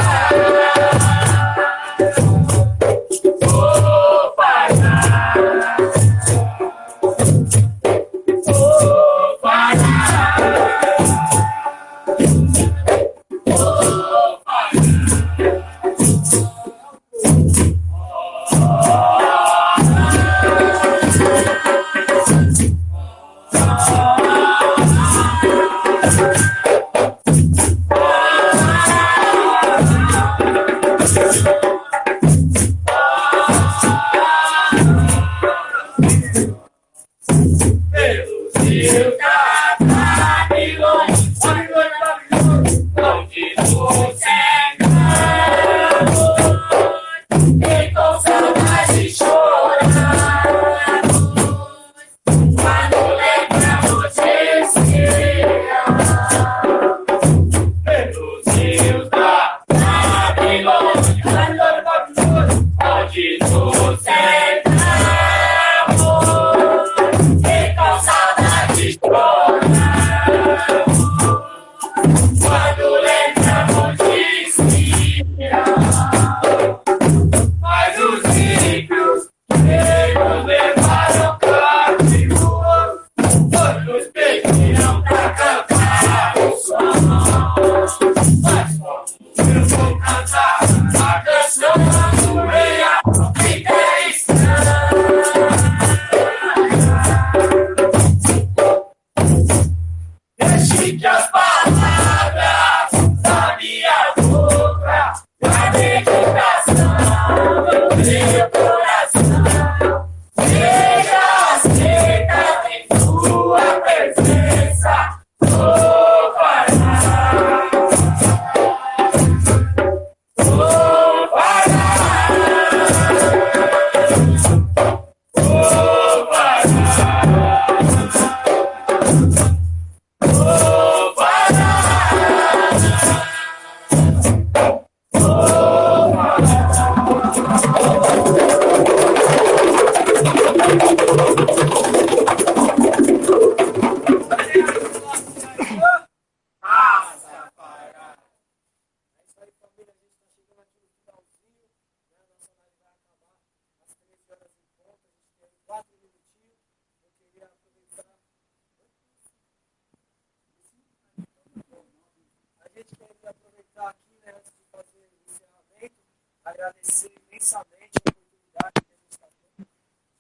queria aproveitar aqui, né, antes de fazer o encerramento, agradecer imensamente a oportunidade que a gente está tendo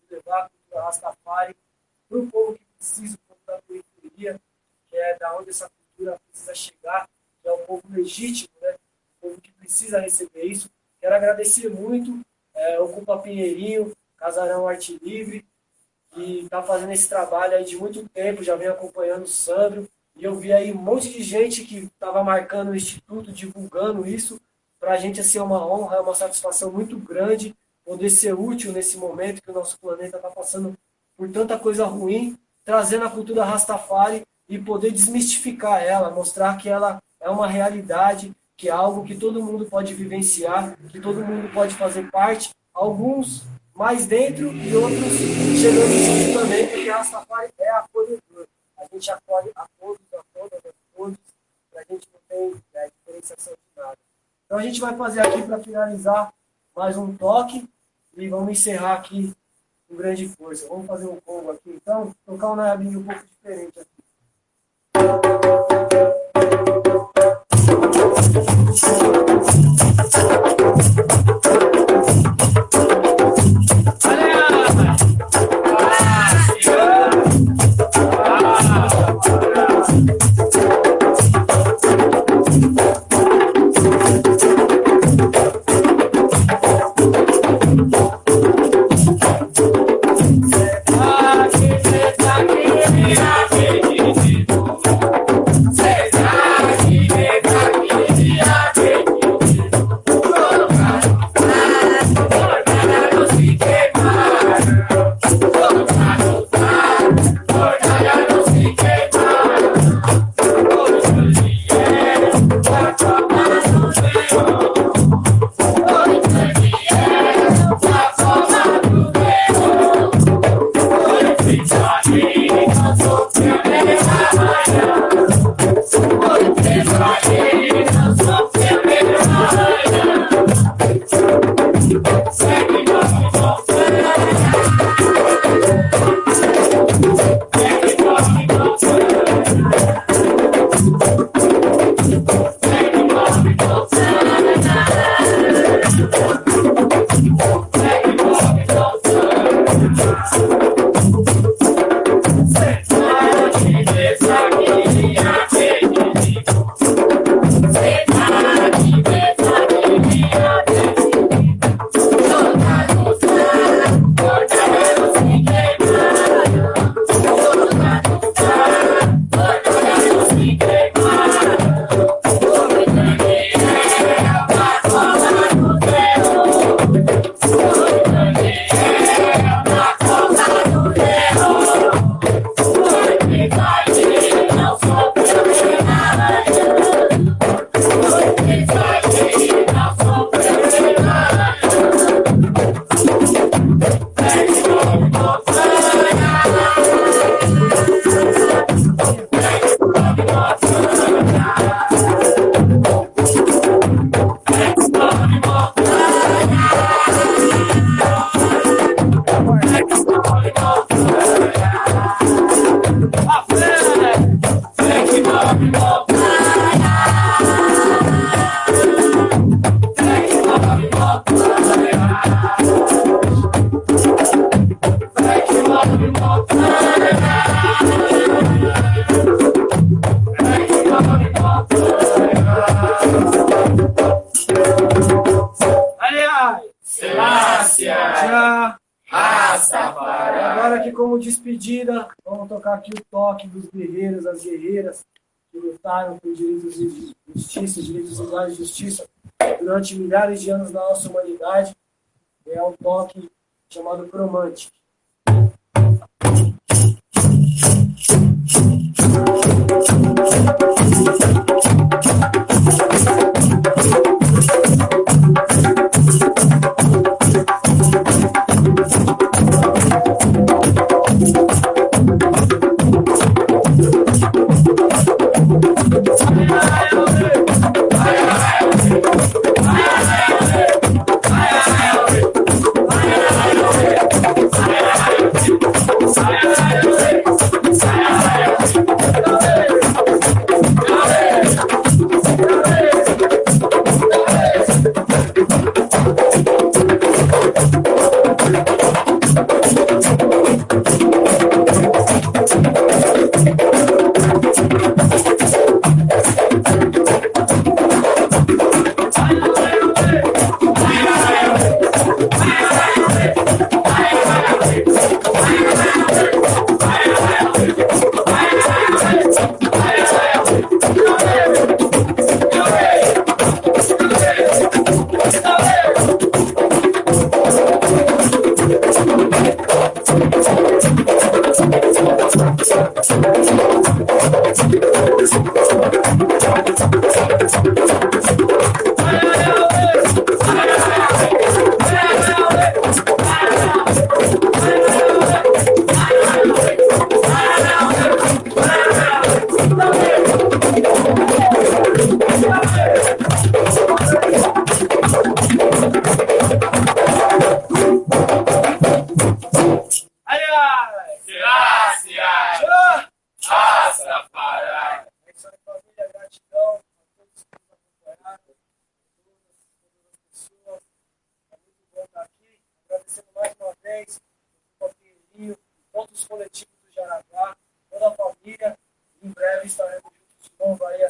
de levar a cultura Rastafari para o povo que precisa, o povo da periferia, que é da onde essa cultura precisa chegar, que é o povo legítimo, né? O povo que precisa receber isso. Quero agradecer muito o Ocupa Pinheirinho, Casarão Arte Livre, que está fazendo esse trabalho aí de muito tempo, já vem acompanhando o Sandro, e eu vi aí um monte de gente que estava marcando o Instituto, divulgando isso. Para a gente assim, é uma honra, é uma satisfação muito grande poder ser útil nesse momento que o nosso planeta está passando por tanta coisa ruim, trazendo a cultura Rastafari e poder desmistificar ela, mostrar que ela é uma realidade, que é algo que todo mundo pode vivenciar, que todo mundo pode fazer parte, alguns mais dentro e outros chegando junto também, porque Rastafari é acolhedor. A gente acolhe a todos, a todas, a todos, e a gente não tem diferenciação de nada. Então a gente vai fazer aqui para finalizar mais um toque e vamos encerrar aqui com grande força. Vamos fazer um combo aqui então, tocar um naiabinho um pouco diferente aqui. Agora aqui como despedida, vamos tocar aqui o toque dos guerreiros, as guerreiras que lutaram por direitos de justiça, direitos iguais de justiça durante milhares de anos na nossa humanidade. É um toque chamado Cromantic.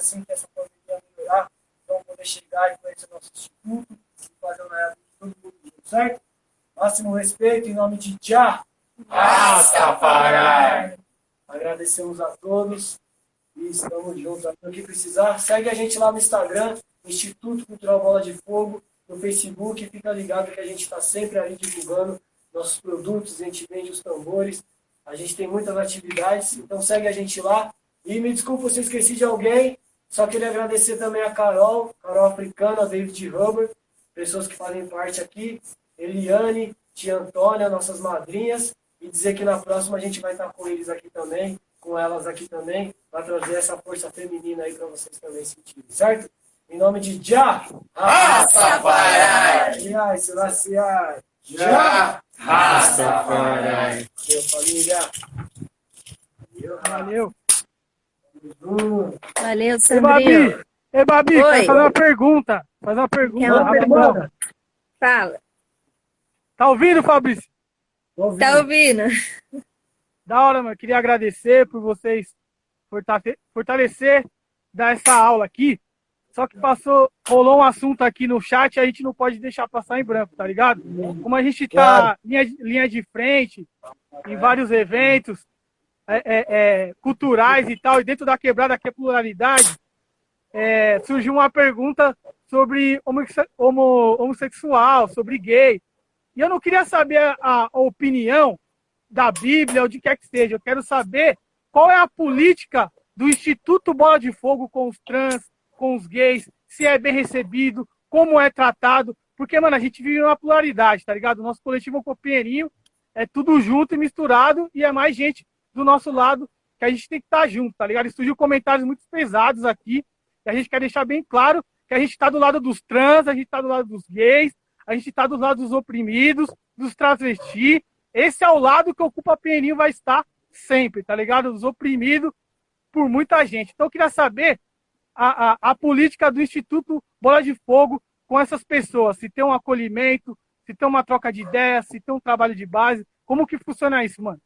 assim que essa pandemia melhorar, vão poder chegar e conhecer o nosso instituto e fazer uma época todo mundo junto, certo? Máximo respeito em nome de Jah Rastafari. Agradecemos a todos e estamos juntos. O que precisar, segue a gente lá no Instagram, Instituto Cultural Bola de Fogo, no Facebook, fica ligado que a gente está sempre ali divulgando nossos produtos, a gente vende os tambores, a gente tem muitas atividades, então segue a gente lá. E me desculpa se eu esqueci de alguém, só queria agradecer também a Carol Africana, a David Hubbard, pessoas que fazem parte aqui, Eliane, tia Antônia, nossas madrinhas, e dizer que na próxima a gente vai estar com eles aqui também, com elas aqui também, para trazer essa força feminina aí para vocês também sentirem, certo? Em nome de Jah Rastafari! Jah Rastafari! Valeu, família! Valeu. Valeu, Ei, Sandrinho. Babi, Oi. quero fazer uma pergunta. Fazer uma pergunta. Quer uma rapidão. pergunta? Fala. Tá ouvindo, Fabrício? Tá ouvindo? Da hora, mano. Queria agradecer por vocês fortalecer, dar essa aula aqui. Só que rolou um assunto aqui no chat, a gente não pode deixar passar em branco, tá ligado? Como a gente tá linha de frente em vários eventos culturais e tal, e dentro da quebrada que é pluralidade, surgiu uma pergunta sobre homossexual, sobre gay. E eu não queria saber a opinião da Bíblia ou de quer que seja. Eu quero saber qual é a política do Instituto Bola de Fogo com os trans, com os gays, se é bem recebido, como é tratado. Porque, mano, a gente vive uma pluralidade, tá ligado? O nosso coletivo Copinheirinho é tudo junto e misturado e é mais gente do nosso lado que a gente tem que estar junto, tá ligado? E surgiu comentários muito pesados aqui e a gente quer deixar bem claro que a gente está do lado dos trans, a gente está do lado dos gays, a gente está do lado dos oprimidos, dos travestis. Esse é o lado que o Ocupa Pinheirinho vai estar sempre, tá ligado? Dos oprimidos por muita gente. Então eu queria saber a política do Instituto Bola de Fogo com essas pessoas. Se tem um acolhimento, se tem uma troca de ideias, se tem um trabalho de base. Como que funciona isso, mano?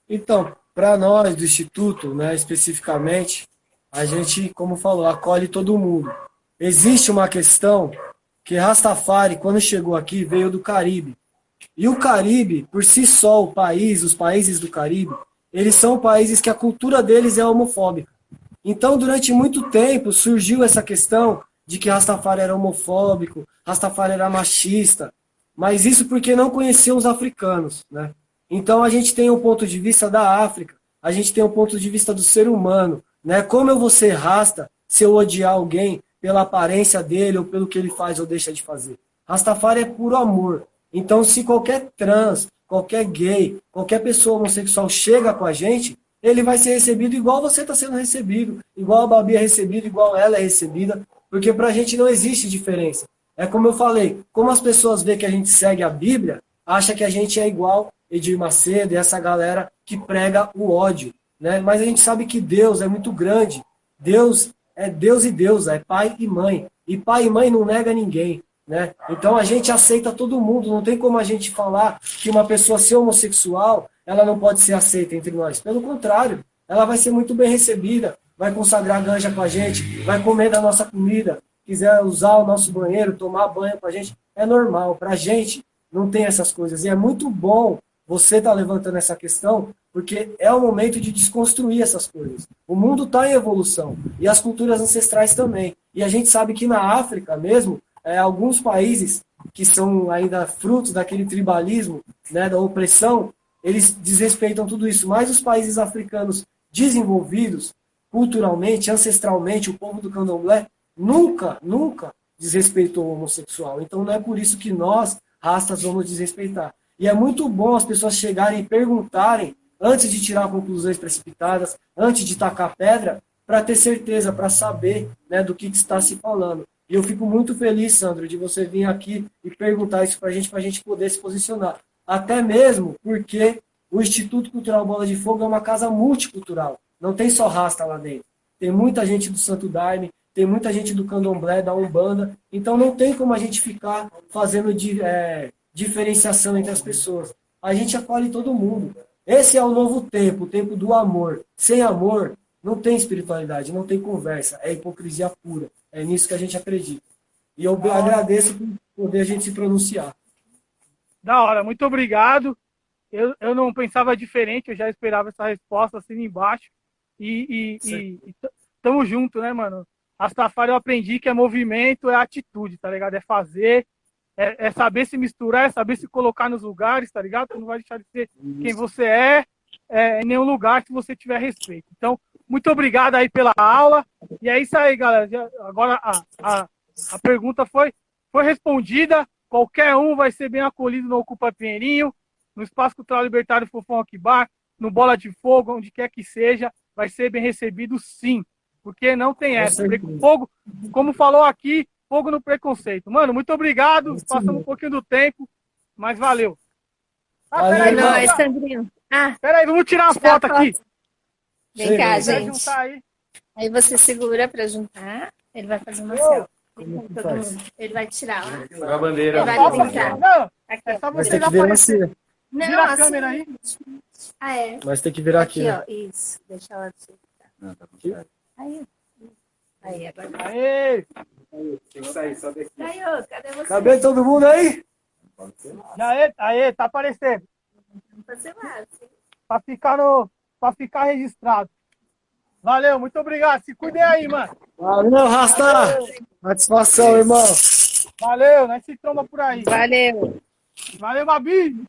Então, para nós do Instituto, né, especificamente, a gente, como falou, acolhe todo mundo. Existe uma questão que Rastafari, quando chegou aqui, veio do Caribe. E o Caribe, por si só, os países do Caribe, eles são países que a cultura deles é homofóbica. Então, durante muito tempo, surgiu essa questão de que Rastafari era homofóbico, Rastafari era machista, mas isso porque não conheciam os africanos, né? Então, a gente tem um ponto de vista da África, a gente tem um ponto de vista do ser humano, né? Como eu vou ser rasta se eu odiar alguém pela aparência dele ou pelo que ele faz ou deixa de fazer? Rastafari é puro amor. Então, se qualquer trans, qualquer gay, qualquer pessoa homossexual chega com a gente, ele vai ser recebido igual você está sendo recebido, igual a Babi é recebida, igual ela é recebida, porque para a gente não existe diferença. É como eu falei, como as pessoas veem que a gente segue a Bíblia, acha que a gente é igual Edir Macedo e essa galera que prega o ódio, né? Mas a gente sabe que Deus é muito grande. Deus é Deus e deusa, é pai e mãe. E pai e mãe não nega ninguém, né? Então a gente aceita todo mundo. Não tem como a gente falar que uma pessoa ser homossexual, ela não pode ser aceita entre nós. Pelo contrário, ela vai ser muito bem recebida, vai consagrar ganja com a gente, vai comer da nossa comida, quiser usar o nosso banheiro, tomar banho com a gente, é normal. Pra gente não tem essas coisas. E é muito bom você estar levantando essa questão, porque é o momento de desconstruir essas coisas. O mundo está em evolução, e as culturas ancestrais também. E a gente sabe que na África mesmo, alguns países que são ainda frutos daquele tribalismo, né, da opressão, eles desrespeitam tudo isso. Mas os países africanos desenvolvidos, culturalmente, ancestralmente, o povo do candomblé, nunca desrespeitou o homossexual. Então não é por isso que nós, rastas, vamos desrespeitar. E é muito bom as pessoas chegarem e perguntarem, antes de tirar conclusões precipitadas, antes de tacar pedra, para ter certeza, para saber, né, do que está se falando. E eu fico muito feliz, Sandro, de você vir aqui e perguntar isso para a gente poder se posicionar. Até mesmo porque o Instituto Cultural Bola de Fogo é uma casa multicultural. Não tem só rasta lá dentro. Tem muita gente do Santo Daime, tem muita gente do Candomblé, da Umbanda. Então não tem como a gente ficar fazendo diferenciação entre as pessoas. A gente acolhe todo mundo. Esse é o novo tempo, o tempo do amor. Sem amor, não tem espiritualidade, não tem conversa, é hipocrisia pura. É nisso que a gente acredita. E eu agradeço por poder a gente se pronunciar. Da hora, muito obrigado. Eu não pensava diferente, eu já esperava essa resposta assim embaixo. E tamo junto, né, mano? Rastafari eu aprendi que é movimento, é atitude, tá ligado? É fazer, é saber se misturar, é saber se colocar nos lugares, tá ligado? Tu não vai deixar de ser quem você em nenhum lugar se você tiver respeito. Então, muito obrigado aí pela aula. E é isso aí, galera. Agora a pergunta foi respondida. Qualquer um vai ser bem acolhido no Ocupa Pinheirinho, no Espaço Cultural Libertário Fofão Akibar, no Bola de Fogo, onde quer que seja, vai ser bem recebido sim. Porque não tem essa. Fogo, como falou aqui, fogo no preconceito. Mano, muito obrigado. Passamos um pouquinho do tempo, mas valeu. Valeu, É irmão. nóis, Sandrinho. Peraí, vamos tirar uma foto aqui. Vem cá, Chega, gente. Juntar aí. Aí você segura pra juntar. Ele vai fazer uma selfie. Com todo mundo. Ele vai tirar, ó. A bandeira. Ele vai Foto brincar. aqui. Não, Aqui, é só ó. Mas você tem não que virar aparecer. assim. Não, Vira a assim. câmera aí. Ah, é. Mas tem que virar aqui. Aqui, Né? ó. Isso. Deixa ela acertar. Aí, ó. Aí, agora. Aê, Tem que sair, sobe aqui. Aí, ô, cadê você? Cabelo todo mundo aí? aê, tá aparecendo. Vamos fazer lá, assim. Pra ficar registrado. Valeu, muito obrigado. Se cuidem aí, mano. Valeu, Rasta! Satisfação, irmão. Valeu, nós se tromba por aí. Valeu. Valeu, Babi.